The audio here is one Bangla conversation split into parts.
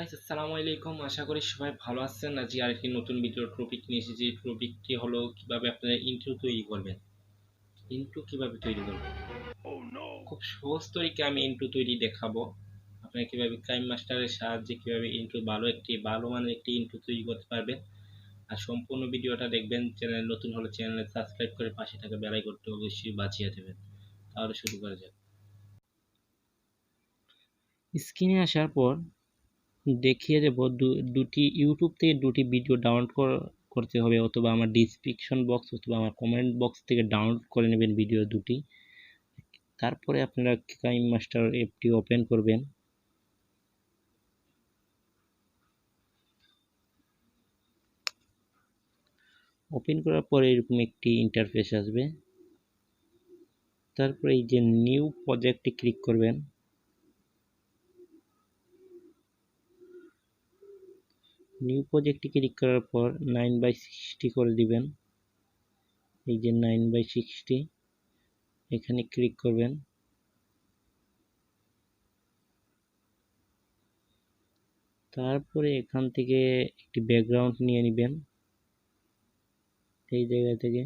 গাইস আসসালামু আলাইকুম, আশা করি সবাই ভালো আছেন। আজকে আরেকটি নতুন ভিডিও টপিক নিয়ে এসেছি। টপিকটি হলো কিভাবে আপনারা ইন্ট্রো তৈরি করবেন। খুব সহজ তরিকা আমি ইন্ট্রো তৈরি দেখাবো। আপনারা কিভাবে কাইম মাস্টারের সাহায্যে কিভাবে ইন্ট্রো ভালো মানের একটি ইন্ট্রো তৈরি করতে পারবেন। আর সম্পূর্ণ ভিডিওটা দেখবেন। চ্যানেল নতুন হলে চ্যানেলে সাবস্ক্রাইব করে পাশে থাকা বেল আইকনটি অবশ্যই বাজিয়ে দেবেন। তাহলে শুরু করা যাক। স্ক্রিনে আসার পর দেখিয়ে দেব দুটি ইউটিউব থেকে দুটি ভিডিও ডাউনলোড করতে হবে, অথবা আমার ডিসক্রিপশন বক্স অথবা আমার কমেন্ট বক্স থেকে ডাউনলোড করে নেবেন ভিডিও দুটি। তারপরে আপনারা কাইম মাস্টার অ্যাপটি ওপেন করবেন। ওপেন করার পরে এরকম একটি ইন্টারফেস আসবে। তারপরে এই যে নিউ প্রজেক্টে ক্লিক করবেন। নিউ প্রজেক্টে ক্লিক করার পর 9/60 করে দিবেন। এই যে 9/60 এখানে ক্লিক করবেন। তারপরে এখান থেকে একটি ব্যাকগ্রাউন্ড নিয়ে নেবেন। এই জায়গা থেকে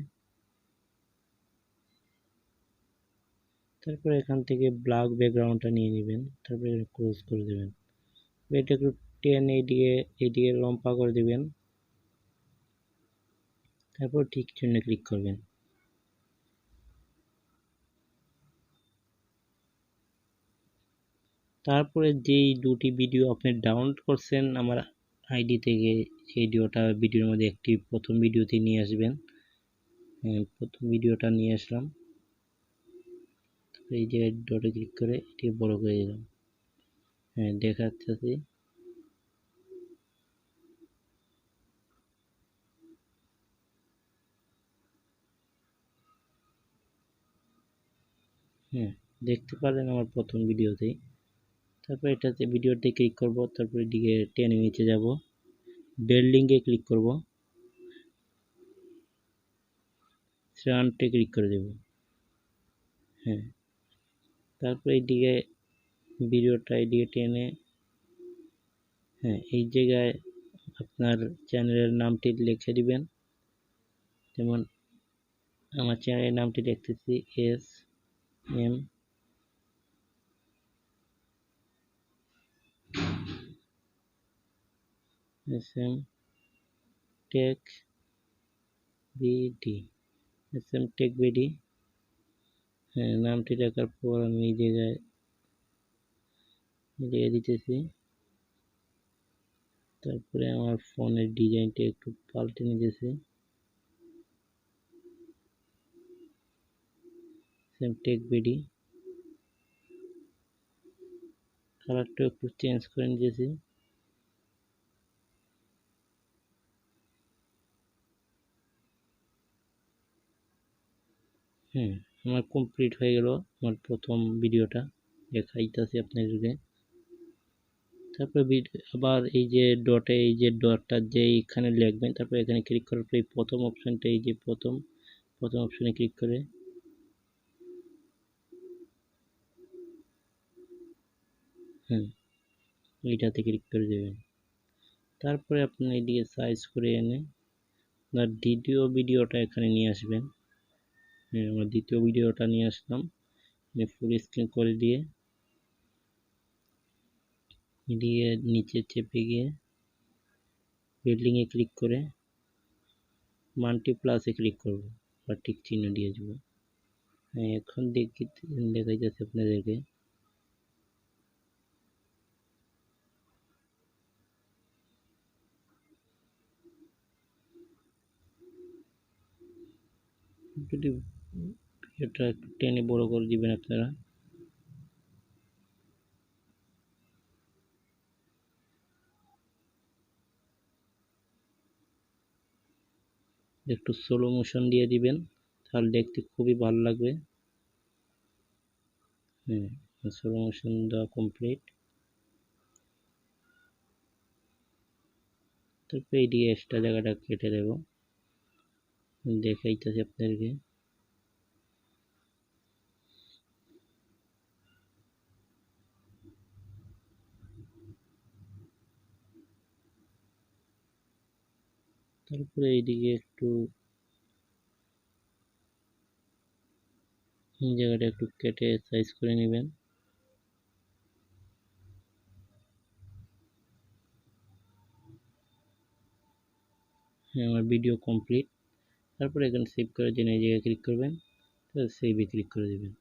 তারপরে এখান থেকে ব্ল্যাক ব্যাকগ্রাউন্ডটা নিয়ে নেবেন। তারপরে ক্লোজ করে দেবেন। এটা একটু টেনে এইদিকে লম্বা করে দেবেন। তারপর ঠিক চিহ্নে ক্লিক করবেন। তারপরে যেই দুটি ভিডিও আপনি ডাউনলোড করছেন আমার আইডি থেকে, সেই ভিডিওর মধ্যে একটি প্রথম ভিডিওতে নিয়ে আসবেন। প্রথম ভিডিওটা নিয়ে আসলাম। এই যে ডটে ক্লিক করে এটি বড় করে দিলাম। দেখাচ্ছি। দেখতে পারেন আমার প্রথম ভিডিওতেই। তারপর এটাতে ভিডিওতে ক্লিক করব। তারপর এদিকে টেনে নিচে যাব, বিল্ডিংয়ে ক্লিক করব, ফ্রন্টে ক্লিক করে দেব। তারপর এইদিকে ভিডিওটা এইদিকে টেনে এই জায়গায় আপনার চ্যানেলের নামটি লিখে দিবেন। যেমন আমার চ্যানেলের নামটি লিখতেছি SM Teg BD, SM Teg BD। নামটি লেখার পর আমি এই জায়গায় লিখে দিতেছি। তারপরে আমার ফোনের ডিজাইনটা একটু পাল্টে নিতেছি। SM Teg BD কালারটা একটু চেঞ্জ করে নিতেছি। আমার কমপ্লিট হয়ে গেল আমার প্রথম ভিডিওটা, দেখাইতেছি আপনাদেরকে। তারপরে আবার এই যে ডটটা যে এখানে লিখবেন, তারপরে এখানে ক্লিক করার পরে প্রথম অপশনটা, এই যে প্রথম অপশনে ক্লিক করে এইটাতে ক্লিক করে দেবেন। তারপরে আপনি এদিকে সাইজ করে এনে আপনার দ্বিতীয় ভিডিওটা এখানে নিয়ে আসবেন। আমার দ্বিতীয় ভিডিওটা নিয়ে আসলাম। ফুল স্ক্রিন করে দিয়ে এদিকে নিচে চেপে গিয়ে বিল্ডিংয়ে ক্লিক করে মাল্টিপ্লাসে ক্লিক করব, বা টিক চিহ্ন দিয়ে দেব। এখন দেখা যাচ্ছে আপনাদেরকে। যদি এটা একটু টেনে বড় করে দিবেন আপনারা। একটু স্লো মোশন দিয়ে দিবেন, তাহলে দেখতে খুবই ভালো লাগবে। স্লো মোশন দেওয়া কমপ্লিট। তারপরে এইদিকে এক্সট্রা জায়গাটা কেটে দেব, দেখাইতেছি আপনাদেরকে। তারপরে এইদিকে একটু এই জায়গাটা একটু কেটে সাইজ করে নেবেন। হ্যাঁ, আমার ভিডিও কমপ্লিট। তারপরে এখানে সেভ করার জন্য এই জায়গায় ক্লিক করবেন, সেভে ক্লিক করে দেবেন।